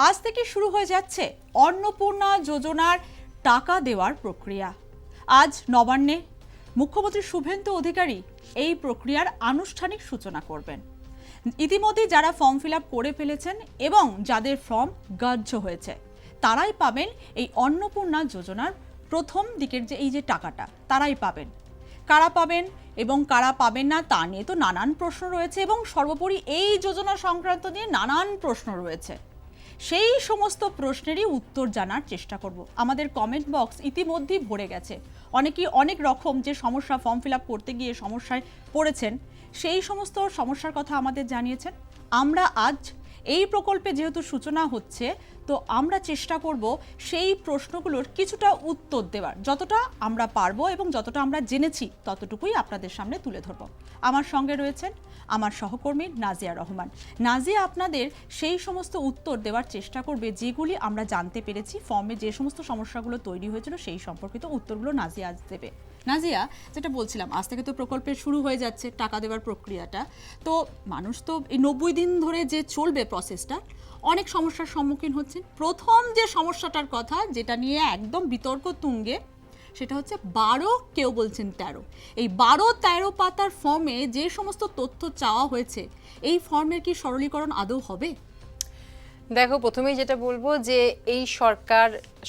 আজ থেকে শুরু হয়ে যাচ্ছে অন্নপূর্ণা যোজনার টাকা দেওয়ার প্রক্রিয়া। আজ নবান্নে মুখ্যমন্ত্রী শুভেন্দু অধিকারী এই প্রক্রিয়ার আনুষ্ঠানিক সূচনা করবেন। ইতিমধ্যে যারা ফর্ম ফিল আপ করে ফেলেছেন এবং যাদের ফর্ম গ্রাহ্য হয়েছে তারাই পাবেন এই অন্নপূর্ণা যোজনার প্রথম দিকের যে টাকাটা, তারাই পাবেন। কারা পাবেন এবং কারা পাবেন না তা নিয়ে তো নানান প্রশ্ন রয়েছে এবং সর্বোপরি এই যোজনা সংক্রান্ত নিয়ে নানান প্রশ্ন রয়েছে। সেই সমস্ত প্রশ্নেরই উত্তর জানার চেষ্টা করব। আমাদের কমেন্ট বক্স ইতিমধ্যেই ভরে গেছে, অনেকেই অনেক রকম যে সমস্যা ফর্ম ফিল আপ করতে গিয়ে সমস্যায় পড়েছেন, সেই সমস্ত সমস্যার কথা আমাদের জানিয়েছেন। আমরা আজ এই প্রকল্পে যেহেতু সূচনা হচ্ছে, তো আমরা চেষ্টা করব সেই প্রশ্নগুলোর কিছুটা উত্তর দেওয়ার, যতটা আমরা পারবো এবং যতটা আমরা জেনেছি ততটুকুই আপনাদের সামনে তুলে ধরব। আমার সঙ্গে রয়েছেন আমার সহকর্মী নাজিয়া রহমান। নাজিয়া আপনাদের সেই সমস্ত উত্তর দেওয়ার চেষ্টা করবে যেগুলি আমরা জানতে পেরেছি, ফর্মে যে সমস্ত সমস্যাগুলো তৈরি হয়েছিল সেই সম্পর্কিত উত্তরগুলো নাজিয়া আজ দেবে। নাজিয়া, যেটা বলছিলাম, আজ থেকে তো প্রকল্পের শুরু হয়ে যাচ্ছে টাকা দেওয়ার প্রক্রিয়াটা। তো মানুষ তো এই 90 দিন ধরে যে চলবে প্রসেসটা, অনেক সমস্যার সম্মুখীন হচ্ছেন। প্রথম যে সমস্যাটার কথা যেটা নিয়ে একদম বিতর্ক তুঙ্গে, সেটা হচ্ছে 12, কেউ বলছেন 13। এই 12-13 পাতার ফর্মে যে সমস্ত তথ্য চাওয়া হয়েছে, এই ফর্মের কি সরলীকরণ আদৌ হবে? দেখো, প্রথমেই যেটা বলবো যে এই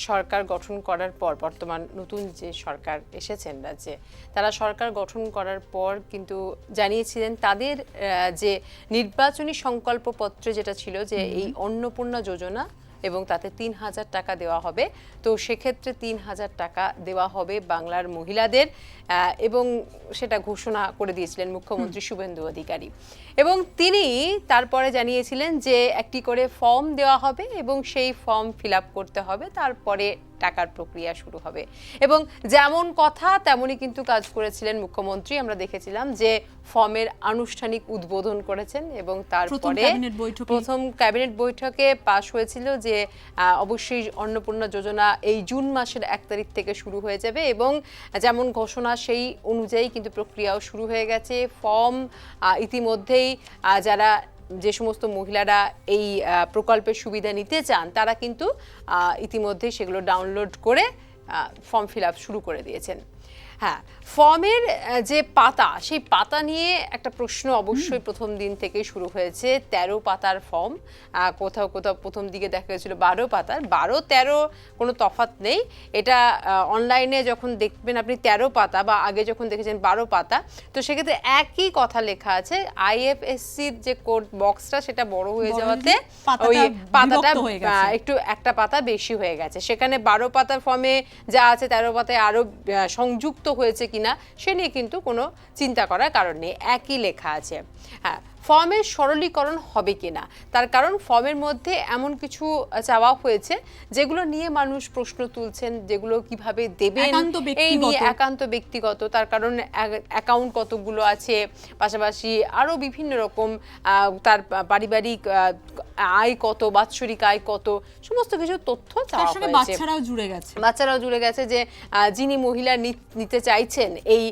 সরকার গঠন করার পর, বর্তমান নতুন যে সরকার এসেছেন রাজ্যে, তারা সরকার গঠন করার পর কিন্তু জানিয়েছিলেন তাদের যে নির্বাচনী সংকল্পপত্রে যেটা ছিল যে এই অন্নপূর্ণা যোজনা এবং তাতে 3,000 টাকা দেওয়া হবে। তো সেক্ষেত্রে 3,000 টাকা দেওয়া হবে বাংলার মহিলাদের, এবং সেটা ঘোষণা করে দিয়েছিলেন মুখ্যমন্ত্রী শুভেন্দু অধিকারী। এবং তিনি তারপরে জানিয়েছিলেন যে একটি করে ফর্ম দেওয়া হবে এবং সেই ফর্ম ফিল আপ করতে হবে, তারপরে টাকার প্রক্রিয়া শুরু হবে। এবং যেমন কথা তেমনই কিন্তু কাজ করেছিলেন মুখ্যমন্ত্রী। আমরা দেখেছিলাম যে ফর্মের আনুষ্ঠানিক উদ্বোধন করেছেন এবং তারপরে প্রথম ক্যাবিনেট বৈঠকে পাশ হয়েছিল যে অবশ্যই অন্নপূর্ণা যোজনা এই জুন মাসের 1 তারিখ থেকে শুরু হয়ে যাবে এবং যেমন ঘোষণা সেই অনুযায়ী কিন্তু প্রক্রিয়াও শুরু হয়ে গেছে। ফর্ম ইতিমধ্যেই যারা যে সমস্ত মহিলারা এই প্রকল্পের সুবিধা নিতে চান তারা কিন্তু ইতিমধ্যেই সেগুলো ডাউনলোড করে ফর্ম ফিল আপ শুরু করে দিয়েছেন। হ্যাঁ, ফর্মের যে পাতা, সেই পাতা নিয়ে একটা প্রশ্ন অবশ্যই প্রথম দিন থেকেই শুরু হয়েছে। 13 পাতার ফর্ম, কোথাও কোথাও প্রথম দিকে দেখা গেছিল 12 পাতার। 12-13 কোনো তফাৎ নেই। এটা অনলাইনে যখন দেখবেন আপনি 13 পাতা, বা আগে যখন দেখেছেন 12 পাতা, তো সেক্ষেত্রে একই কথা লেখা আছে। IFSCর যে কোড বক্সটা সেটা বড় হয়ে যাওয়াতে ওই পাতাটা একটু একটা পাতা বেশি হয়ে গেছে। সেখানে 12 পাতার ফর্মে যা আছে 13 পাতায় আরো সংযুক্ত হয়েছে কিনা সে নিয়ে কিন্তু কোনো চিন্তা করার কারণ নেই, একই লেখা আছে। হ্যাঁ, ফর্মের সরলীকরণ হবে কিনা, তার কারণ ফর্মের মধ্যে এমন কিছু চাওয়া হয়েছে যেগুলো নিয়ে মানুষ প্রশ্ন তুলছেন, যেগুলো কিভাবে দেবেন এই নিয়ে একান্ত ব্যক্তিগত। তার কারণ অ্যাকাউন্ট কতগুলো আছে, পাশাপাশি আরো বিভিন্ন রকম তার পারিবারিক আয় কত, বাৎসরিক আয় কত, সমস্ত কিছু তথ্য চাওয়া হয়েছে। বাচ্চারাও জুড়ে গেছে যে যিনি মহিলা নিতে চাইছেন এই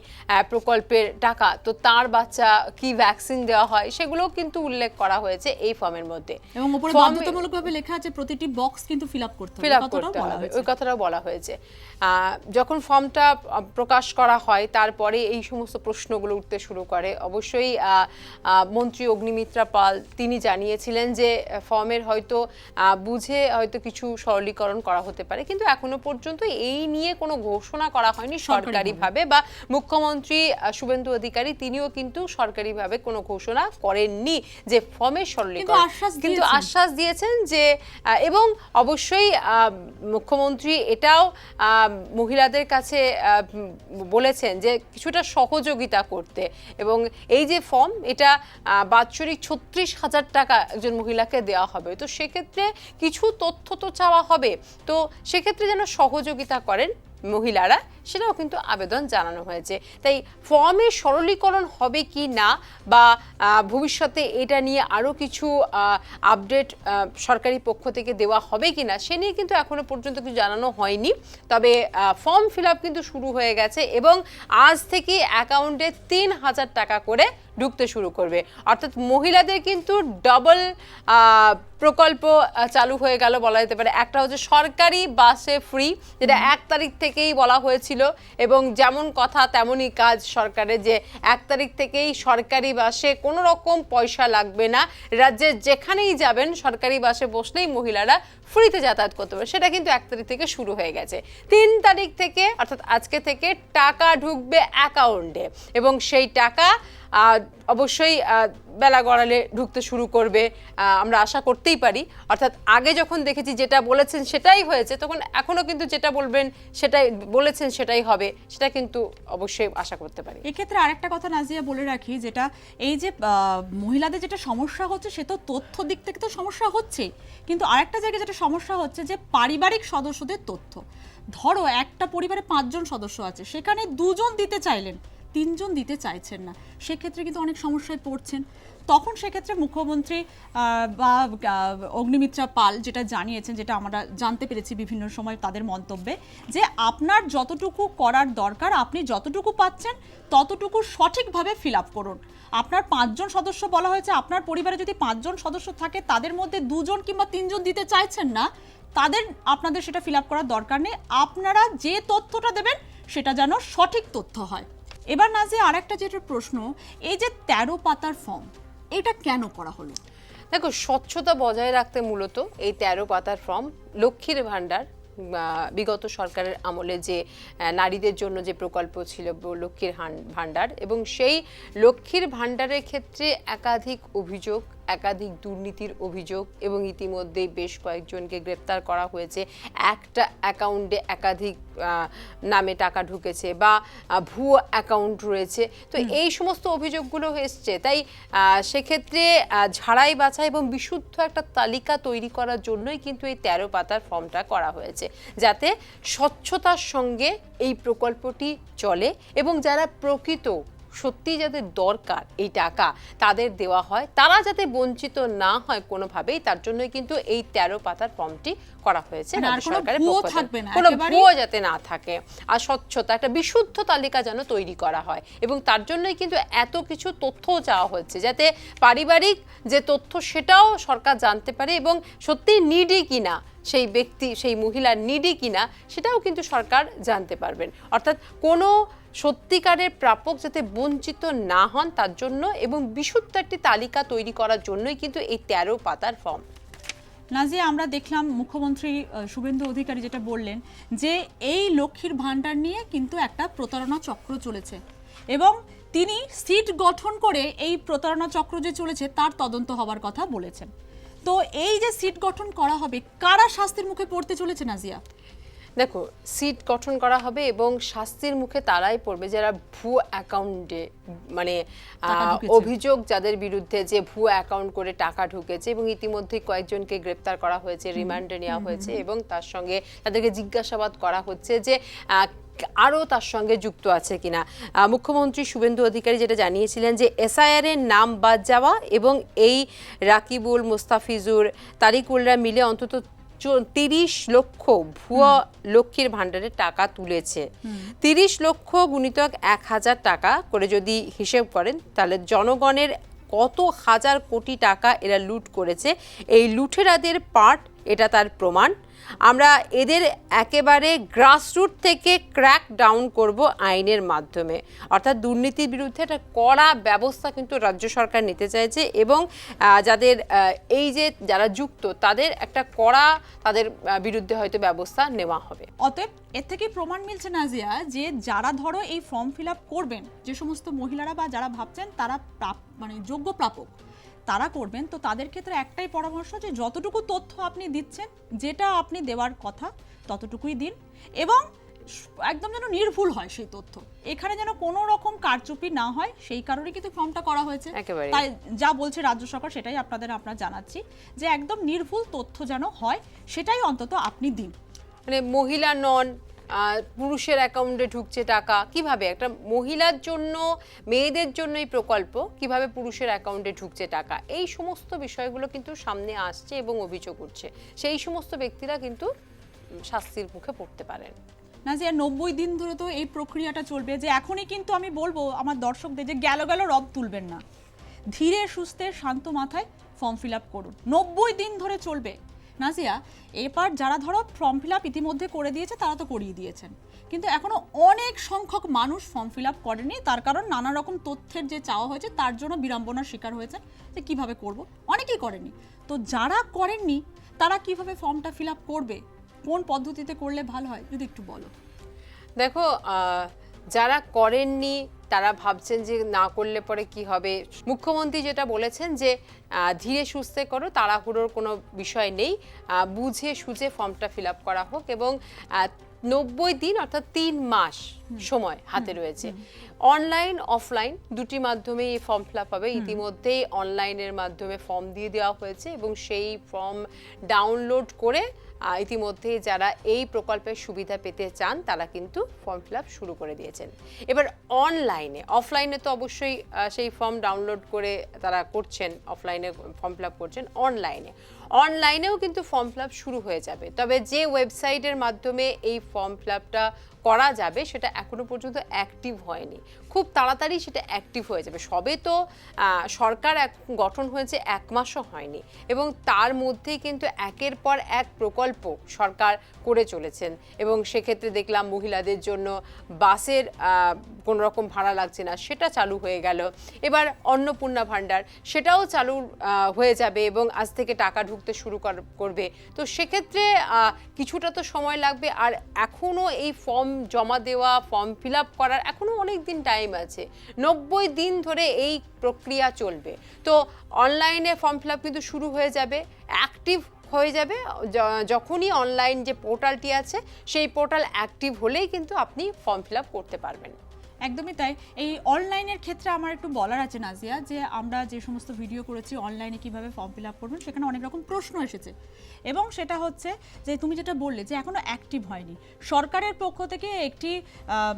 প্রকল্পের টাকা, তো তার বাচ্চা কি ভ্যাকসিন দেওয়া হয় সেগুলো কিন্তু উল্লেখ করা হয়েছে এই ফর্মের মধ্যে। এবং উপরে বাধ্যতামূলকভাবে লেখা আছে প্রতিটি বক্স কিন্তু ফিল আপ করতে হবে, ওই কথাটাও বলা হয়েছে। যখন ফর্মটা প্রকাশ করা হয় তারপরে এই সমস্ত প্রশ্নগুলো উঠতে শুরু করে। অবশ্যই মন্ত্রী অগ্নিমিত্রা পাল তিনি জানিয়েছিলেন যে ফর্মের হয়তো বুঝে হয়তো কিছু সরলীকরণ করা হতে পারে, কিন্তু এখনো পর্যন্ত এই নিয়ে কোনো ঘোষণা করা হয়নি সরকারিভাবে, বা মুখ্যমন্ত্রী শুভেন্দু অধিকারী তিনিও কিন্তু সরকারিভাবে কোনো ঘোষণা করেননি যে ফর্মের সরলীকরণ, কিন্তু আশ্বাস দিয়েছেন যে, এবং অবশ্যই মুখ্যমন্ত্রী এটাও মহিলাদের কাছে বলেছেন যে কিছুটা সহযোগিতা করতে। এবং এই যে ফর্ম, এটা বাৎসরিক 36,000 টাকা একজন মহিলাকে দেওয়া হবে। তো সেক্ষেত্রে কিছু তথ্য তো চাওয়া হবে, তো সেক্ষেত্রে যেন সহযোগিতা করেন মহিলারা, সেটাও কিন্তু আবেদন জানানো হয়েছে। তাই ফর্মের সরলীকরণ হবে কি না, বা ভবিষ্যতে এটা নিয়ে আরও কিছু আপডেট সরকারি পক্ষ থেকে দেওয়া হবে কি না, সে নিয়ে কিন্তু এখনো পর্যন্ত কিছু জানানো হয়নি। তবে ফর্ম ফিল আপ কিন্তু শুরু হয়ে গেছে এবং আজ থেকে অ্যাকাউন্টে 3,000 টাকা করে ঢুকতে শুরু করবে। অর্থাৎ মহিলাদের কিন্তু ডবল প্রকল্প চালু হয়ে গেল বলা যেতে পারে। একটা হচ্ছে সরকারি বাসে ফ্রি, যেটা 1 তারিখ থেকেই বলা হয়েছিল এবং যেমন কথা তেমনই কাজ সরকারের, যে 1 তারিখ থেকেই সরকারি বাসে কোনো রকম পয়সা লাগবে না, রাজ্যে যেখানেই যাবেন সরকারি বাসে বসলেই মহিলারা ফ্রিতে যাতায়াত করতে পারে। সেটা কিন্তু 1 তারিখ থেকে শুরু হয়ে গেছে। 3 তারিখ থেকে অর্থাৎ আজকে থেকে টাকা ঢুকবে অ্যাকাউন্টে এবং সেই টাকা অবশ্যই বেলা গড়ালে ঢুকতে শুরু করবে, আমরা আশা করতেই পারি। অর্থাৎ আগে যখন দেখেছি যেটা বলেছেন সেটাই হয়েছে, তখন এখনো কিন্তু যেটা বলবেন সেটাই বলেছেন সেটাই হবে, সেটা কিন্তু অবশ্যই আশা করতে পারি। এক্ষেত্রে আরেকটা কথা নাজিয়া বলে রাখি, যেটা এই যে মহিলাদের যেটা সমস্যা হচ্ছে সে তো তথ্য দিক থেকে তো সমস্যা হচ্ছে, কিন্তু আরেকটা জায়গায় যেটা সমস্যা হচ্ছে যে পারিবারিক সদস্যদের তথ্য। ধরো একটা পরিবারে 5 জন সদস্য আছে, সেখানে 2 জন দিতে চাইলেন, 3 জন দিতে চাইছেন না, সেক্ষেত্রে কিন্তু অনেক সমস্যায় পড়ছেন। তখন সেক্ষেত্রে মুখ্যমন্ত্রী বা অগ্নিমিত্রা পাল যেটা জানিয়েছেন, যেটা আমরা জানতে পেরেছি বিভিন্ন সময় তাদের মন্তব্যে, যে আপনার যতটুকু করার দরকার আপনি যতটুকু পাচ্ছেন ততটুকু সঠিকভাবে ফিল আপ করুন। আপনার 5 জন সদস্য বলা হয়েছে, আপনার পরিবারে যদি 5 জন সদস্য থাকে তাদের মধ্যে 2 জন কিংবা 3 জন দিতে চাইছেন না, আপনাদের সেটা ফিল আপ করার দরকার নেই। আপনারা যে তথ্যটা দেবেন সেটা যেন সঠিক তথ্য হয়। এবার নাজিয়া আরেকটা যেটা প্রশ্ন, এই যে 13 পাতার ফর্ম, এটা কেন করা হলো? দেখো, স্বচ্ছতা বজায় রাখতে মূলত এই 13 পাতার ফর্ম। লক্ষ্মীর ভাণ্ডার বিগত সরকারের আমলে যে নারীদের জন্য যে প্রকল্প ছিল লক্ষ্মীর ভাণ্ডার, এবং সেই লক্ষ্মীর ভাণ্ডারের ক্ষেত্রে একাধিক অভিযোগ, একাধিক দুর্নীতির অভিযোগ এবং ইতিমধ্যেই বেশ কয়েকজনকে গ্রেপ্তার করা হয়েছে। একটা অ্যাকাউন্টে একাধিক নামে টাকা ঢুকেছে বা ভুয়ো অ্যাকাউন্ট রয়েছে, তো এই সমস্ত অভিযোগগুলো এসছে। তাই সেক্ষেত্রে ঝাড়াই বাছাই এবং বিশুদ্ধ একটা তালিকা তৈরি করার জন্যই কিন্তু এই 13 পাতার ফর্মটা করা হয়েছে, যাতে স্বচ্ছতার সঙ্গে এই প্রকল্পটি চলে এবং যারা প্রকৃত সত্যি যাদের দরকার এই টাকা তাদের দেওয়া হয়, তারা যাতে বঞ্চিত না হয় কোনোভাবেই, তার জন্যই কিন্তু এই 13 পাতার ফর্মটি করা হয়েছে রাজ্য সরকারের পক্ষ থেকে। কোনো ভুয়ো যাতে না থাকে আর স্বচ্ছতা, একটা বিশুদ্ধ তালিকা যেন তৈরি করা হয়, এবং তার জন্যই কিন্তু এত কিছু তথ্য চাওয়া হচ্ছে, যাতে পারিবারিক যে তথ্য সেটাও সরকার জানতে পারে এবং সত্যি নিডি কিনা সেই ব্যক্তি, সেই মহিলার নিডি কিনা সেটাও কিন্তু সরকার জানতে পারবেন। অর্থাৎ কোনো সত্যিকারের প্রাপক যাতে বঞ্চিত না হন তার জন্য এবং বিশুদ্ধ একটি তালিকা তৈরি করার জন্যই কিন্তু এই 13 পাতার ফর্ম। নাজিয়া, আমরা দেখলাম মুখ্যমন্ত্রী শুভেন্দু অধিকারী যেটা বললেন, যে এই লক্ষ্মীর ভাণ্ডার নিয়ে কিন্তু একটা প্রতারণা চক্র চলেছে এবং তিনি সিট গঠন করে এই প্রতারণা চক্র যে চলেছে তার তদন্ত হবার কথা বলেছেন। তো এই যে সিট গঠন করা হবে, কারা শাস্তির মুখে পড়তে চলেছে নাজিয়া? দেখো, সিট গঠন করা হবে এবং শাস্তির মুখে তারাই পড়বে যারা ভুয়ো অ্যাকাউন্টে, মানে অভিযোগ যাদের বিরুদ্ধে যে ভুয়ো অ্যাকাউন্ট করে টাকা ঢুকেছে, এবং ইতিমধ্যে কয়েকজনকে গ্রেপ্তার করা হয়েছে, রিমান্ডে নেওয়া হয়েছে এবং তার সঙ্গে তাদেরকে জিজ্ঞাসাবাদ করা হচ্ছে যে আরও তার সঙ্গে যুক্ত আছে কিনা। মুখ্যমন্ত্রী শুভেন্দু অধিকারী যেটা জানিয়েছিলেন যে এসআইআর এর নাম বাদ যাওয়া এবং এই রাকিবুল, মোস্তাফিজুর, তারিকুলরা মিলে অন্তত 30 লক্ষ ভুয়া লক্ষ্মীর ভাণ্ডারের টাকা তুলেছে। 30 লক্ষ গুণিতক 1000 টাকা করে যদি হিসেব করেন, তাহলে জনগণের কত হাজার কোটি টাকা এরা লুট করেছে। এই লুটেরাদের পার্ট, এটা তার প্রমাণ। আমরা এদের একেবারে গ্রাসরুট থেকে ক্র্যাক ডাউন করব আইনের মাধ্যমে, অর্থাৎ দুর্নীতির বিরুদ্ধে একটা কড়া ব্যবস্থা কিন্তু রাজ্য সরকার নিতে চাইছে এবং যাদের এই যে যারা যুক্ত তাদের একটা কড়া, তাদের বিরুদ্ধে হয়তো ব্যবস্থা নেওয়া হবে। অতএব এর থেকে প্রমাণ মিলছে নাজিয়া, যে যারা ধরো এই ফর্ম ফিল আপ করবেন, যে সমস্ত মহিলারা বা যারা ভাবছেন তারা মানে যোগ্য প্রাপক তারা করবেন, তো তাদের ক্ষেত্রে একটাই পরামর্শ, যে যতটুকু তথ্য আপনি দিচ্ছেন, যেটা আপনি দেওয়ার কথা ততটুকুই দিন এবং একদম যেন নির্ভুল হয় সেই তথ্য, এখানে যেন কোনো রকম কারচুপি না হয়, সেই কারণে কিন্তু ফর্মটা করা হয়েছে। তাই যা বলছে রাজ্য সরকার সেটাই আমরা জানাচ্ছি, যে একদম নির্ভুল তথ্য যেন হয়, সেটাই অন্তত আপনি দিন। মানে মহিলা নন, পুরুষের অ্যাকাউন্টে ঢুকছে টাকা, কিভাবে একটা মহিলার জন্য, মেয়েদের জন্য এই প্রকল্প, কিভাবে পুরুষের অ্যাকাউন্টে ঢুকছে টাকা, এই সমস্ত বিষয়গুলো কিন্তু সামনে আসছে এবং অভিযোগ উঠছে। সেই সমস্ত ব্যক্তিরা কিন্তু শাস্তির মুখে পড়তে পারেন। না যে 90 দিন ধরে তো এই প্রক্রিয়াটা চলবে, যে এখনই কিন্তু আমি বলবো আমার দর্শকদের যে গেল রব তুলবেন না, ধীরে সুস্থে শান্ত মাথায় ফর্ম ফিল আপ করুন। 90 দিন ধরে চলবে। নাজিয়া, এবার যারা ধরো ফর্ম ফিল আপ ইতিমধ্যে করে দিয়েছে তারা তো করিয়ে দিয়েছেন, কিন্তু এখনো অনেক সংখ্যক মানুষ ফর্ম ফিল আপ করেনি, তার কারণ নানা রকম তথ্যের যে চাওয়া হয়েছে তার জন্য বিড়ম্বনার শিকার হয়েছে যে কিভাবে করব, অনেকেই করেনি। তো যারা করেননি তারা কিভাবে ফর্মটা ফিল আপ করবে, কোন পদ্ধতিতে করলে ভালো হয় যদি একটু বলো। দেখো, যারা করেননি তারা ভাবছেন যে না করলে পরে কি হবে। মুখ্যমন্ত্রী যেটা বলেছেন যে ধীরে সুস্থে করো, তাড়াহুড়োর কোনো বিষয় নেই, বুঝে সুঝে ফর্মটা ফিল আপ করা হোক এবং 90 দিন অর্থাৎ 3 মাস সময় হাতে রয়েছে। অনলাইন অফলাইন দুটি মাধ্যমে এই ফর্ম ফিল আপ হবে। ইতিমধ্যেই অনলাইনের মাধ্যমে ফর্ম দিয়ে দেওয়া হয়েছে এবং সেই ফর্ম ডাউনলোড করে ইতিমধ্যে যারা এই প্রকল্পের সুবিধা পেতে চান তারা কিন্তু ফর্ম ফিল আপ শুরু করে দিয়েছেন। এবার অনলাইনে, অফলাইনে তো অবশ্যই সেই ফর্ম ডাউনলোড করে তারা করছেন, অফলাইনে ফর্ম ফিল আপ করছেন। অনলাইনেও কিন্তু ফর্ম ফিল আপ শুরু হয়ে যাবে, তবে যে ওয়েবসাইটের মাধ্যমে এই ফর্ম ফিল আপটা করা যাবে সেটা এখনো পর্যন্ত অ্যাক্টিভ হয়নি। খুব তাড়াতাড়ি সেটা অ্যাক্টিভ হয়ে যাবে। সবে তো সরকার গঠন হয়েছে 1 মাসও হয়নি এবং তার মধ্যেই কিন্তু একের পর এক প্রকল্প সরকার করে চলেছেন এবং সেক্ষেত্রে দেখলাম মহিলাদের জন্য বাসের কোনো রকম ভাড়া লাগছে না, সেটা চালু হয়ে গেল। এবার অন্নপূর্ণা ভাণ্ডার সেটাও চালু হয়ে যাবে এবং আজ থেকে টাকা ঢুকতে শুরু করবে। তো সেক্ষেত্রে কিছুটা তো সময় লাগবে, আর এখনও এই ফর্ম জমা দেওয়া, ফর্ম ফিল আপ করার এখনও অনেক দিন টাইম আছে। 90 দিন ধরে এই প্রক্রিয়া চলবে। তো অনলাইনে ফর্ম ফিল আপ কিন্তু শুরু হয়ে যাবে, অ্যাক্টিভ হয়ে যাবে যখনই অনলাইন যে পোর্টালটি আছে সেই পোর্টাল অ্যাক্টিভ হলেই কিন্তু আপনি ফর্ম ফিল আপ করতে পারবেন। একদমই তাই। এই অনলাইনের ক্ষেত্রে আমার একটু বলার আছে নাজিয়া, যে আমরা যে সমস্ত ভিডিও করেছি অনলাইনে কিভাবে ফর্ম ফিল আপ করবেন, সেখানে অনেক রকম প্রশ্ন এসেছে এবং সেটা হচ্ছে যে তুমি যেটা বললে যে এখনো অ্যাক্টিভ হয়নি। সরকারের পক্ষ থেকে একটি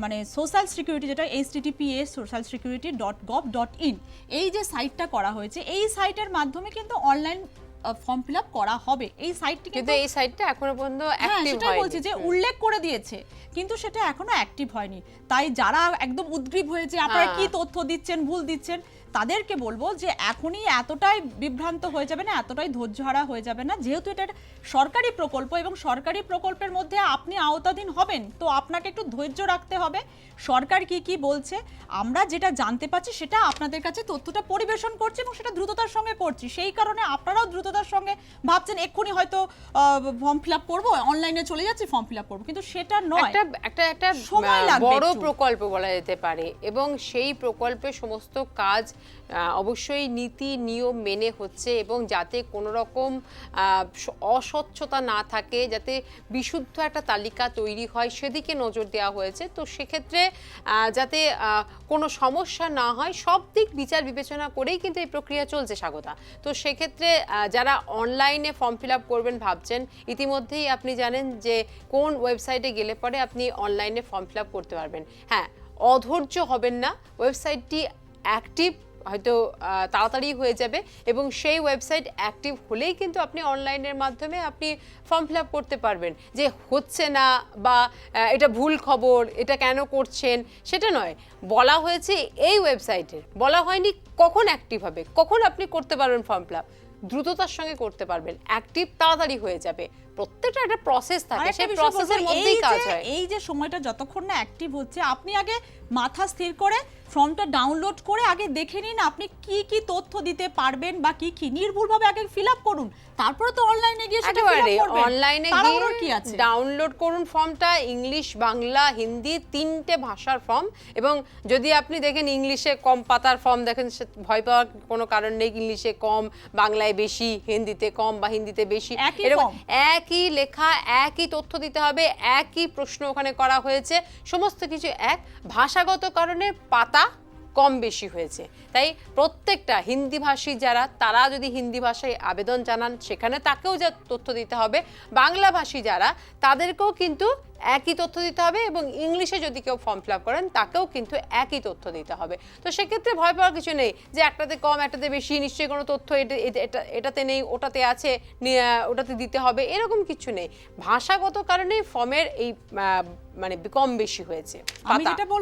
মানে সোশ্যাল সিকিউরিটি, যেটা https socialsecurity.gov.in, এই যে সাইটটা করা হয়েছে, এই সাইটের মাধ্যমে কিন্তু অনলাইন ফর্ম ফিল আপ করা হবে। এই সাইটটি কিন্তু এই সাইটটা এখনো পর্যন্ত অ্যাক্টিভ হয়নি। সেটাই বলছি যে উল্লেখ করে দিয়েছে কিন্তু সেটা এখনো অ্যাক্টিভ হয়নি। তাই যারা একদম উদ্গ্রীব হয়েছে আপনারা কি তথ্য দিচ্ছেন, ভুল দিচ্ছেন, তাদেরকে বলবো যে এখনই এতটাই বিভ্রান্ত হয়ে যাবে না, এতটাই ধৈর্যহারা হয়ে যাবে না। যেহেতু এটা সরকারি প্রকল্প এবং সরকারি প্রকল্পের মধ্যে আপনি আওতাধীন হবেন, তো আপনাকে একটু ধৈর্য রাখতে হবে। সরকার কি কি বলছে আমরা যেটা জানতে পাচ্ছি সেটা আপনাদের কাছে তথ্যটা পরিবেশন করছি এবং সেটা দ্রুততার সঙ্গে করছি। সেই কারণে আপনারাও দ্রুততার সঙ্গে ভাবছেন এক্ষুনি হয়তো ফর্ম ফিল আপ করবো, অনলাইনে চলে যাচ্ছি ফর্ম ফিল আপ করবো, কিন্তু সেটা নয়। একটা সময় লাগবে, বড় প্রকল্প বলা যেতে পারে এবং সেই প্রকল্পের সমস্ত কাজ অবশ্যই নীতি নিয়ম মেনে হচ্ছে এবং যাতে কোনো রকম অস্বচ্ছতা না থাকে, যাতে বিশুদ্ধ একটা তালিকা তৈরি হয় সেদিকে নজর দেওয়া হয়েছে। তো সেক্ষেত্রে যাতে কোনো সমস্যা না হয় সব দিক বিচার বিবেচনা করেই কিন্তু এই প্রক্রিয়া চলছে স্বাগতা। তো সেক্ষেত্রে যারা অনলাইনে ফর্ম ফিল আপ করবেন ভাবছেন, ইতিমধ্যেই আপনি জানেন যে কোন ওয়েবসাইটে গেলে পরে আপনি অনলাইনে ফর্ম ফিল আপ করতে পারবেন। হ্যাঁ, অধৈর্য হবেন না, ওয়েবসাইটটি অ্যাক্টিভ হয়তো তাড়াতাড়ি হয়ে যাবে এবং সেই ওয়েবসাইট অ্যাক্টিভ হলেই কিন্তু আপনি অনলাইনের মাধ্যমে আপনি ফর্ম ফিল আপ করতে পারবেন। যে হচ্ছে না বা এটা ভুল খবর, এটা কেন করছেন সেটা নয়, বলা হয়েছে এই ওয়েবসাইটের, বলা হয়নি কখন অ্যাক্টিভ হবে, কখন আপনি করতে পারবেন ফর্ম ফিল আপ। দ্রুততার সঙ্গে করতে পারবেন, অ্যাক্টিভ তাড়াতাড়ি হয়ে যাবে। প্রত্যেকটা একটা প্রসেস থাকে, সেই প্রসেসের মধ্যেই কাজ হয়। এই যে সময়টা যতক্ষণ না অ্যাক্টিভ হচ্ছে, আপনি আগে মাথা স্থির করে ফর্মটা ডাউনলোড করে আগে দেখে নিন আপনি কি কি তথ্য দিতে পারবেন বা কি কি, নির্ভুলভাবে আগে ফিল আপ করুন, তারপরে তো অনলাইনে গিয়ে সেটা ফিল আপ করবেন। অনলাইনে গিয়ে ডাউনলোড করুন ফর্মটা, ইংলিশ, বাংলা, হিন্দি 3টে ভাষার ফর্ম। এবং যদি আপনি দেখেন ইংলিশে কম পাতার ফর্ম দেখেন, ভয় পাওয়ার কোনো কারণ নেই। ইংলিশে কম, বাংলায় বেশি, হিন্দিতে কম বা হিন্দিতে বেশি, এরকম একই লেখা, একই তথ্য দিতে হবে, একই প্রশ্ন ওখানে করা হয়েছে, সমস্ত কিছু এক। ভাষাগত কারণে পাতা কম বেশি হয়েছে, তাই প্রত্যেকটা হিন্দিভাষী যারা, তারা যদি হিন্দি ভাষায় আবেদন জানান সেখানে তাকেও যা তথ্য দিতে হবে, বাংলাভাষী যারা তাদেরকেও কিন্তু একই তথ্য দিতে হবে এবং ইংলিশে যদি কেউ ফর্ম ফিল আপ করেন তাকেও কিন্তু একই তথ্য দিতে হবে। তো সেক্ষেত্রে ভয় পাওয়ার কিছু নেই যে একটাতে কম একটাতে বেশি, নিশ্চয়ই কোনো তথ্য এটাতে নেই, ওটাতে আছে, ওটাতে দিতে হবে, এরকম কিছু নেই। ভাষাগত কারণে ফর্মের এই মানে কম বেশি হয়েছে,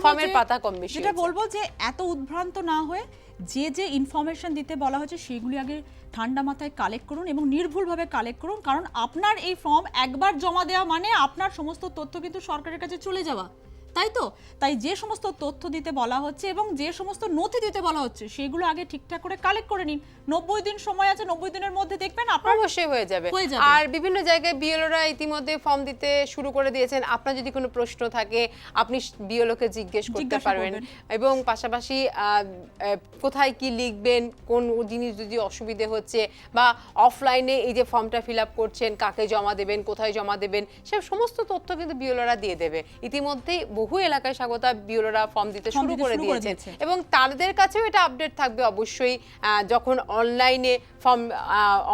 ফর্মের পাতা কম বেশি। যেটা বলবো যে এত উদ্ভ্রান্ত না হয়ে যে যে ইনফরমেশন দিতে বলা হয়েছে সেগুলি আগে ঠান্ডা মাথায় কালেক্ট করুন এবং নির্ভুলভাবে কালেক্ট করুন, কারণ আপনার এই ফর্ম একবার জমা দেওয়া মানে আপনার সমস্ত তথ্য কিন্তু সরকারের কাছে চলে যাওয়া, তাই তো? তাই যে সমস্ত তথ্য দিতে বলা হচ্ছে এবং যে সমস্ত নথি দিতে বলা হচ্ছে সেগুলো আগে ঠিকঠাক করে কালেক্ট করে নিন। 90 দিন সময় আছে, 90 দিনের মধ্যে দেখবেন আপনার অবশ্যই হয়ে যাবে। আর বিভিন্ন জায়গায় বিএলওরা ইতিমধ্যে ফর্ম দিতে শুরু করে দিয়েছেন। আপনার যদি কোনো প্রশ্ন থাকে আপনি বিএলওকে জিজ্ঞেস করতে পারবেন, এবং পাশাপাশি কোথায় কি লিখবেন, কোন জিনিস যদি অসুবিধে হচ্ছে, বা অফলাইনে এই যে ফর্মটা ফিল আপ করছেন কাকে জমা দেবেন, কোথায় জমা দেবেন, সব সমস্ত তথ্য কিন্তু বিএলওরা দিয়ে দেবে। ইতিমধ্যেই বহু এলাকায় স্বাগতা বিএলওরা ফর্ম দিতে শুরু করে দিয়েছেন, এবং তাদের কাছেও এটা আপডেট থাকবে অবশ্যই। যখন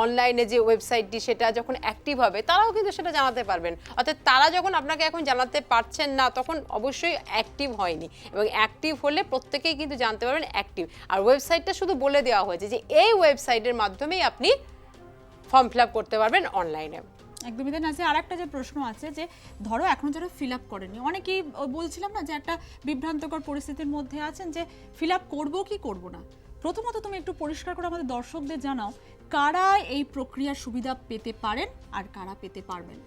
অনলাইনে যে ওয়েবসাইটটি সেটা যখন অ্যাক্টিভ হবে তারাও কিন্তু সেটা জানাতে পারবেন। অর্থাৎ তারা যখন আপনাকে এখন জানাতে পারছেন না তখন অবশ্যই অ্যাক্টিভ হয়নি, এবং অ্যাক্টিভ হলে প্রত্যেকেই কিন্তু জানতে পারবেন অ্যাক্টিভ। আর ওয়েবসাইটটা শুধু বলে দেওয়া হয়েছে যে এই ওয়েবসাইটের মাধ্যমেই আপনি ফর্ম ফিল আপ করতে পারবেন অনলাইনে। একদমই তাই। আছে আর একটা যে প্রশ্ন আছে যে ধরো এখন যারা ফিল আপ করেনি, অনেকেই বলছিলাম না যে একটা বিভ্রান্তকর পরিস্থিতির মধ্যে আছেন যে ফিল আপ করবো কি করবো না। প্রথমত তুমি একটু পরিষ্কার করে আমাদের দর্শকদের জানাও কারা এই প্রক্রিয়ার সুবিধা পেতে পারেন আর কারা পেতে পারবেন।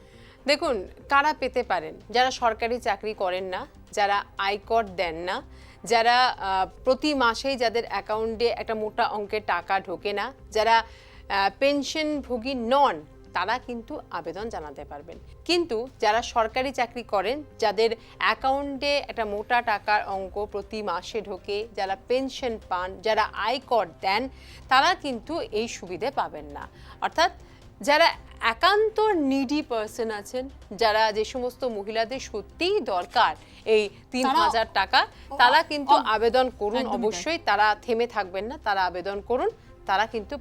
দেখুন, কারা পেতে পারেন, যারা সরকারি চাকরি করেন না, যারা আয়কর দেন না, যারা প্রতি মাসেই যাদের অ্যাকাউন্টে একটা মোটা অঙ্কের টাকা ঢোকে না, যারা পেনশনভোগী নন, তারা কিন্তু আবেদন জানাতে পারবেন। কিন্তু যারা সরকারি চাকরি করেন, যাদের অ্যাকাউন্টে একটা মোটা টাকার অঙ্ক প্রতি মাসে ঢোকে, যারা পেনশন পান, যারা আয়কর দেন, তারা কিন্তু এই সুবিধে পাবেন না। অর্থাৎ যারা একান্ত নিডি পার্সন আছেন, যারা যে সমস্ত মহিলাদের সত্যিই দরকার এই 3000 টাকা, তারা কিন্তু আবেদন করুন অবশ্যই। তারা থেমে থাকবেন না, তারা আবেদন করুন, তারা কিন্তু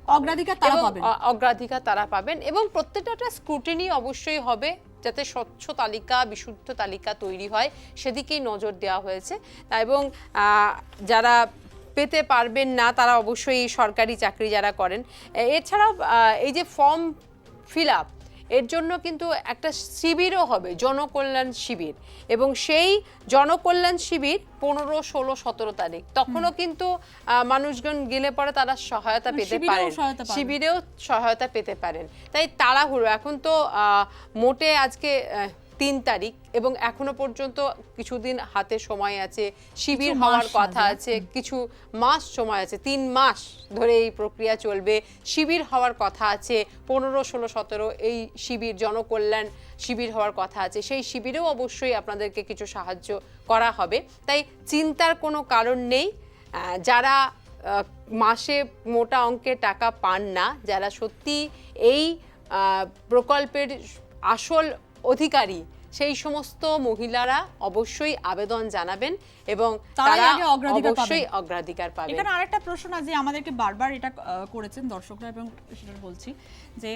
অগ্রাধিকার তারা পাবেন। এবং প্রত্যেকটা স্ক্রুটিনি অবশ্যই হবে যাতে স্বচ্ছ তালিকা, বিশুদ্ধ তালিকা তৈরি হয়, সেদিকেই নজর দেওয়া হয়েছে। এবং যারা পেতে পারবেন না তারা অবশ্যই সরকারি চাকরি যারা করেন। এছাড়াও এই যে ফর্ম ফিল আপ, এর জন্য কিন্তু একটা শিবিরও হবে, জনকল্যাণ শিবির, এবং সেই জনকল্যাণ শিবির 15, 16, 17 তারিখ, তখনও কিন্তু মানুষজন গেলে পরে তারা সহায়তা পেতে পারেন, শিবিরেও সহায়তা পেতে পারেন। তাই তাড়াহুড়ো, এখন তো মোটে আজকে 3 তারিখ এবং এখনো পর্যন্ত কিছুদিন হাতে সময় আছে, শিবির হওয়ার কথা আছে, কিছু মাস সময় আছে, 3 মাস ধরে এই প্রক্রিয়া চলবে, শিবির হওয়ার কথা আছে 15, 16, 17 এই শিবির, জনকল্যাণ শিবির হওয়ার কথা আছে। সেই শিবিরেও অবশ্যই আপনাদেরকে কিছু সাহায্য করা হবে, তাই চিন্তার কোনো কারণ নেই। যারা মাসে মোটা অঙ্কের টাকা পান না, যারা সত্যি এই প্রকল্পের আসল অধিকারী, সেই সমস্ত মহিলারা অবশ্যই আবেদন জানাবেন এবং তারা অবশ্যই অগ্রাধিকার পাবেন। এখানে আরেকটা প্রশ্ন আছে, আমাদেরকে বারবার এটা করেছেন দর্শকরা, এবং সেটা বলছি যে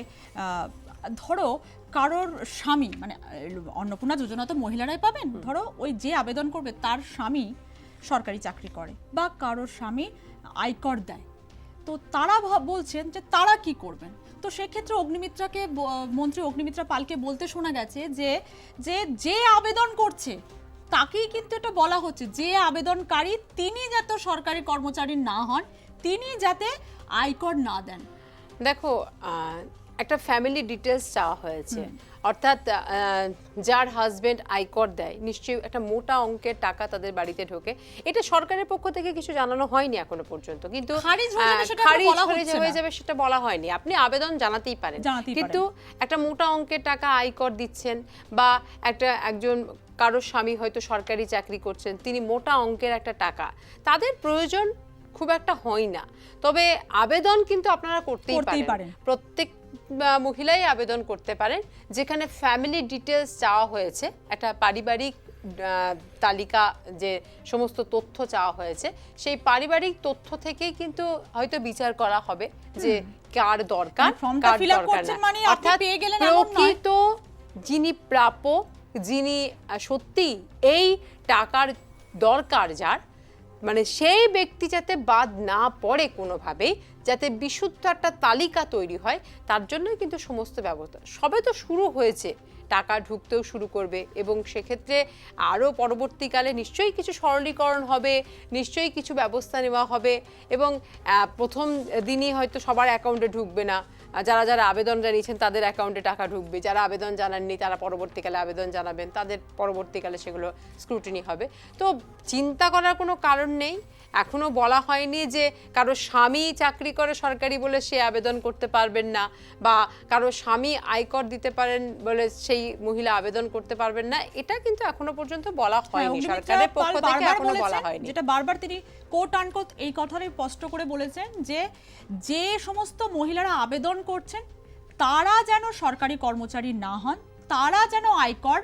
ধরো কারোর স্বামী, মানে অন্নপূর্ণা যোজনা তো মহিলারাই পাবেন, ধরো ওই যে আবেদন করবে তার স্বামী সরকারি চাকরি করে বা কারোর স্বামী আয়কর দেয়, তো তারা বলছেন যে তারা কি করবেন। তো সেক্ষেত্রে অগ্নিমিত্রাকে, মন্ত্রী অগ্নিমিত্রা পালকে বলতে শোনা গেছে যে যে আবেদন করছে তাকেই কিন্তু এটা বলা হচ্ছে, যে আবেদনকারী তিনি যাতে সরকারি কর্মচারী না হন, তিনি যাতে আয়কর না দেন। দেখো, একটা ফ্যামিলি ডিটেলস চাওয়া হয়েছে, অর্থাৎ যার হাজবেন্ড আয়কর দেয় নিশ্চয়ই একটা মোটা অঙ্কের টাকা তাদের বাড়িতে ঢোকে। এটা সরকারের পক্ষ থেকে কিছু জানানো হয়নি এখনো পর্যন্ত, কিন্তু খারিজ হয়ে যাবে সেটা বলা হয়নি। আপনি আবেদন জানাতেই পারেন, কিন্তু একটা মোটা অঙ্কের টাকা আয়কর দিচ্ছেন, বা একজন কারোর স্বামী হয়তো সরকারি চাকরি করছেন, তিনি মোটা অঙ্কের একটা টাকা, তাদের প্রয়োজন খুব একটা হয় না, তবে আবেদন কিন্তু আপনারা করতেই পারেন। প্রত্যেক মহিলাই আবেদন করতে পারেন, যেখানে ফ্যামিলি ডিটেলস চাওয়া হয়েছে, একটা পারিবারিক তালিকা, যে সমস্ত তথ্য চাওয়া হয়েছে, সেই পারিবারিক তথ্য থেকেই কিন্তু হয়তো বিচার করা হবে যে কার দরকার, কার দরকার না। অর্থাৎ প্রকৃত যিনি প্রাপক, যিনি সত্যি এই টাকার দরকার যার, মানে সেই ব্যক্তি যাতে বাদ না পড়ে কোনোভাবেই, যাতে বিশুদ্ধ একটা তালিকা তৈরি হয়, তার জন্যই কিন্তু সমস্ত ব্যবস্থা। সবে তো শুরু হয়েছে, টাকা ঢুকতেও শুরু করবে এবং সেক্ষেত্রে আরও পরবর্তীকালে নিশ্চয়ই কিছু সরলীকরণ হবে, নিশ্চয়ই কিছু ব্যবস্থা নেওয়া হবে এবং প্রথম দিনই হয়তো সবার অ্যাকাউন্টে ঢুকবে না, যারা যারা আবেদন জানিয়েছেন তাদের অ্যাকাউন্টে টাকা ঢুকবে, যারা আবেদন জানাননি তারা পরবর্তীকালে আবেদন জানাবেন, তাদের পরবর্তীকালে সেগুলো স্ক্রুটিনি হবে। তো চিন্তা করার কোনো কারণ নেই। এখনো বলা হয়নি যে কারো স্বামী চাকরি করে সরকারি বলে সে আবেদন করতে পারবেন না, বা কারো স্বামী আয়কর দিতে পারেন বলে সেই মহিলা আবেদন করতে পারবেন না, এটা কিন্তু এখনো পর্যন্ত বলা হয়নি, সরকারের পক্ষ থেকে এখনো বলা হয়নি। যেটা বারবার তিনি কোট আনকোট এই কথাটাই স্পষ্ট করে বলেছেন যে যে সমস্ত মহিলারা আবেদন করছেন তারা যেন সরকারি কর্মচারী না হন, তারা যেন আয়কর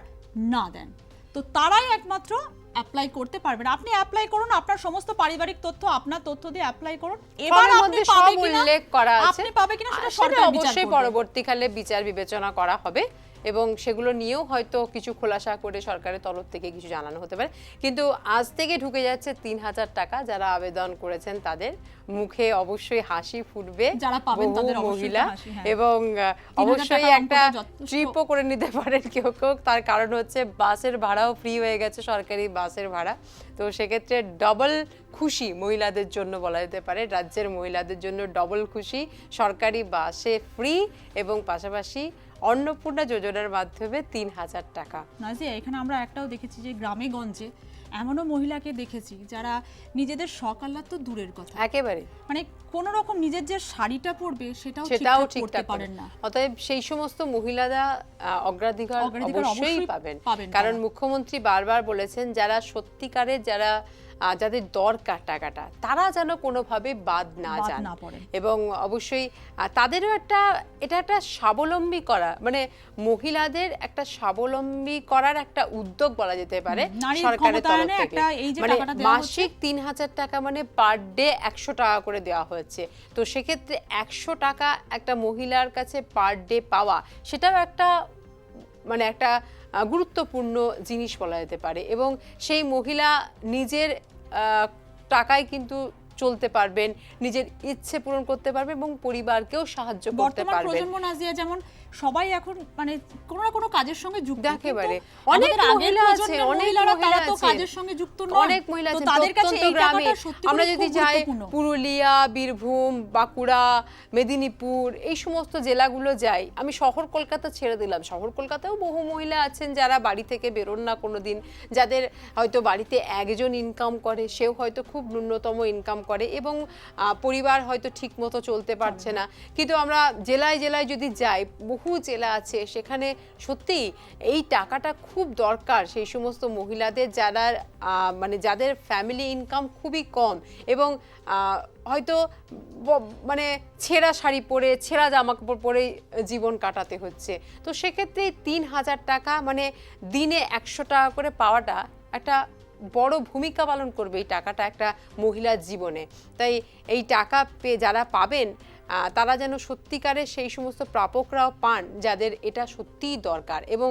না দেন, তো তারাই একমাত্র অ্যাপ্লাই করতে পারবেন। আপনি অ্যাপ্লাই করুন, আপনার সমস্ত পারিবারিক তথ্য আপনার তথ্য দিয়ে অ্যাপ্লাই করুন, এবার আপনি পাবে কিনা উল্লেখ করা আছে, আপনি পাবে কিনা সেটা সেটা সরকার বিচার অবশ্যই করবে। পরবর্তীকালে বিচার বিবেচনা করা হবে এবং সেগুলো নিয়েও হয়তো কিছু খোলাসা করে সরকারের তরফ থেকে কিছু জানানো হতে পারে। কিন্তু আজ থেকে ঢুকে যাচ্ছে ৩,০০০ টাকা, যারা আবেদন করেছেন তাদের মুখে অবশ্যই হাসি ফুটবে, যারা পাবেন বহু তাদের অবশ্যই মহিলা, হাসি, হ্যাঁ। এবং ৩,০০০ অবশ্যই টাকার একটা অঙ্কটা যথেষ্ট। ট্রিপও করে নিতে পারেন কেউ কেউ, তার কারণ হচ্ছে বাসের ভাড়াও ফ্রি হয়ে গেছে, সরকারি বাসের ভাড়া। তো সেক্ষেত্রে ডবল খুশি মহিলাদের জন্য বলা যেতে পারে, রাজ্যের মহিলাদের জন্য ডবল খুশি, সরকারি বাসে ফ্রি এবং পাশাপাশি অন্নপূর্ণা যোজনার মাধ্যমে ৩,০০০ টাকা। নাজিয়া, এখানে আমরা একটাও দেখেছি যে গ্রামে গঞ্জে এমনও মহিলাকে দেখেছি যারা নিজেদের শখ আহ্লাদ তো দূরের কথা, একেবারে মানে কোন রকম নিজের যে শাড়িটা পরবে সেটাও সেটাও ঠিকঠাক করতে ঠিকঠাক পারেন না। অতএব সেই সমস্ত মহিলারা অগ্রাধিকার অবশ্যই অবশ্যই পাবেন, পাবেন কারণ তারা। মুখ্যমন্ত্রী বারবার বলেছেন যারা সত্যিকারের যাদের দরকার টাকাটা তারা যেন কোনোভাবে বাদ না যান, পড়েন। এবং অবশ্যই তাদেরও এটা একটা স্বাবলম্বী করা, মানে মহিলাদের একটা স্বাবলম্বী করার একটা উদ্যোগ বলা যেতে পারে নারী সরকারের তরফ ক্ষমতায়নে থেকে। একটা এই যে মানে টাকাটা দেওয়া হচ্ছে, মাসিক ৩,০০০ টাকা মানে পার ডে ১০০ টাকা করে দেওয়া হয়েছে। তো সেক্ষেত্রে ১০০ টাকা একটা মহিলার কাছে পার ডে পাওয়া, সেটাও একটা মানে একটা গুরুত্বপূর্ণ জিনিস বলা যেতে পারে, এবং সেই মহিলা নিজের টাকায় কিন্তু চলতে পারবেন, নিজের ইচ্ছে পূরণ করতে পারবে এবং পরিবারকেও সাহায্য করতে বর্তমান পারবেন। প্রজন্ম নাজিয়া যেমন সবাই এখন মানে কোনো না কোনো কাজের সঙ্গে যুক্ত, একেবারে কিন্তু অনেক আমাদের আগের মহিলা আছে, প্রজন্মের অনেক মহিলারা তারা তো আছে, কাজের সঙ্গে যুক্ত নন, অনেক মহিলা তো আছে তাদের কাছে প্রত্যন্ত এই গ্রামে। টাকাটা সত্যি আমরা করে যদি খুব যাই গুরুত্বপূর্ণ। পুরুলিয়া, বীরভূম, বাঁকুড়া, মেদিনীপুর, এই সমস্ত জেলাগুলো যাই, আমি শহর কলকাতা ছেড়ে দিলাম, শহর কলকাতায়ও বহু মহিলা আছেন যারা বাড়ি থেকে বেরোন না কোনোদিন, যাদের হয়তো বাড়িতে একজন ইনকাম করে, সেও হয়তো খুব ন্যূনতম ইনকাম করে এবং পরিবার হয়তো ঠিক মতো চলতে পারছে না। কিন্তু আমরা জেলায় জেলায় যদি যাই, বহু জেলা আছে সেখানে সত্যি এই টাকাটা খুব দরকার সেই সমস্ত মহিলাদের যারা মানে যাদের ফ্যামিলি ইনকাম খুবই কম এবং হয়তো মানে ছেঁড়া শাড়ি পরে, ছেঁড়া জামা কাপড় পরে জীবন কাটাতে হচ্ছে। তো সেক্ষেত্রে ৩,০০০ টাকা মানে দিনে ১০০ টাকা করে পাওয়াটা একটা বড় ভূমিকা পালন করবে এই টাকাটা একটা মহিলার জীবনে। তাই এই টাকা পেয়ে যারা পাবেন তারা যেন সত্যিকারের সেই সমস্ত প্রাপকরাও পান যাদের এটা সত্যিই দরকার, এবং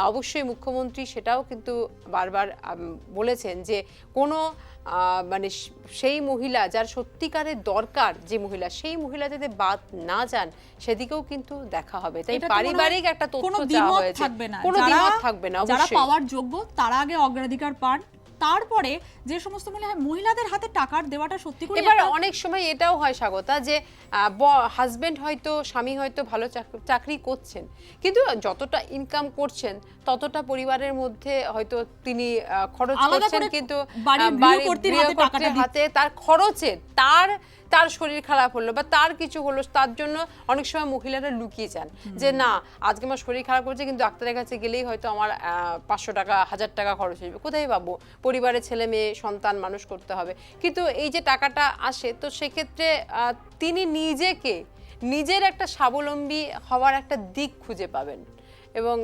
অবশ্যই মুখ্যমন্ত্রী সেটাও কিন্তু বারবার বলেছেন যে কোনো মানে সেই মহিলা যার সত্যিকারের দরকার, যে মহিলা, সেই মহিলা যাতে বাদ না যান সেদিকেও কিন্তু দেখা হবে। তাই পারিবারিক একটা তথ্য চাওয়া হয়েছে, কোনো দ্বিমত থাকবে না। যারা পাওয়ার যোগ্য তারা আগে অগ্রাধিকার পান, তারপরে যে সমস্ত মহিলাদের হাতে টাকার দেওয়াটা সত্যি করে। এবার অনেক সময় এটাও হয় স্বাগতা যে হাজবেন্ড হয়তো, স্বামী হয়তো ভালো চাকরি করছেন, কিন্তু যতটা ইনকাম করছেন ততটা পরিবারের মধ্যে হয়তো তিনি খরচ করছেন, কিন্তু হাতে তার খরচে তার শরীর খারাপ হলো বা তার কিছু হলো, তার জন্য অনেক সময় মহিলারা লুকিয়ে যান যে না আজকে আমার শরীর খারাপ করছে, কিন্তু ডাক্তারের কাছে গেলেই হয়তো আমার ৫০০ টাকা ১০০০ টাকা খরচ হয়ে যাবে, কোথায় পাবো, পরিবারের ছেলে মেয়ে সন্তান মানুষ করতে হবে। কিন্তু এই যে টাকাটা আসে, তো সেক্ষেত্রে তিনি নিজের একটা স্বাবলম্বী হওয়ার একটা দিক খুঁজে পাবেন এবং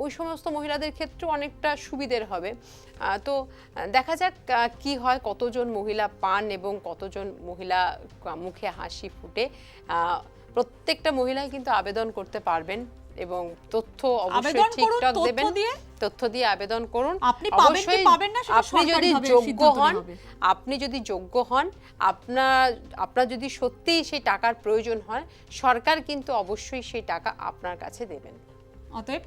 ওই সমস্ত মহিলাদের ক্ষেত্রে অনেকটা সুবিধের হবে। তো দেখা যাক কি হয়, কতজন মহিলা পান এবং কতজন মহিলা মুখে হাসি ফুটে। প্রত্যেকটা মহিলাই কিন্তু আবেদন করতে পারবেন এবং তথ্য অবশ্যই ঠিকঠাক দেবেন, তথ্য দিয়ে আবেদন করুন। আপনি যদি যোগ্য হন, আপনার যদি সত্যিই সেই টাকার প্রয়োজন হয়, সরকার কিন্তু অবশ্যই সেই টাকা আপনার কাছে দেবেন। অতএব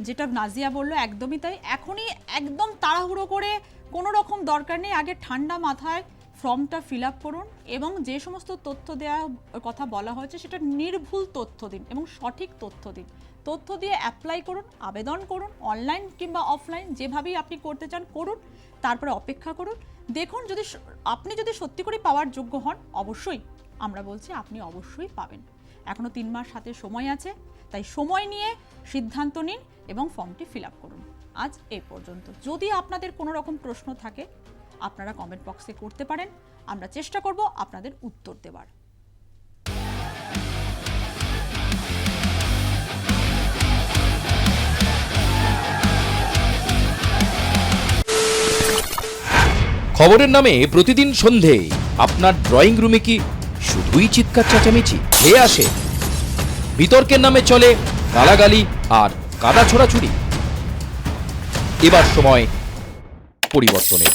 যেটা নাজিয়া বলল একদমই তাই। এখনই একদম তাড়াহুড়ো করে কোনো রকম দরকার নেই, আগে ঠান্ডা মাথায় ফর্মটা ফিল আপ করুন এবং যে সমস্ত তথ্য দেওয়ার কথা বলা হয়েছে সেটা নির্ভুল তথ্য দিন এবং সঠিক তথ্য দিন। তথ্য দিয়ে অ্যাপ্লাই করুন, আবেদন করুন, অনলাইন কিংবা অফলাইন যেভাবেই আপনি করতে চান করুন, তারপরে অপেক্ষা করুন। দেখুন আপনি যদি সত্যি করে পাওয়ার যোগ্য হন, অবশ্যই আমরা বলছি আপনি অবশ্যই পাবেন। এখনো 3 মাস হাতে সময় আছে, তাই সময় নিয়ে সিদ্ধান্ত নিন এবং ফর্মটি ফিল আপ করুন। আজ এই পর্যন্ত। যদি আপনাদের কোনো রকম প্রশ্ন থাকে আপনারা কমেন্ট বক্সে করতে পারেন, আমরা চেষ্টা করব আপনাদের উত্তর দেওয়ার। খবরের নামে প্রতিদিন সন্ধে আপনার ড্রয়িং রুমে কি শুধুই চিৎকার চেঁচামেচি খেয়ে আসে? বিতর্কের নামে চলে গালাগালি আর কাদা ছোড়াছুড়ি। এবার সময় পরিবর্তনের।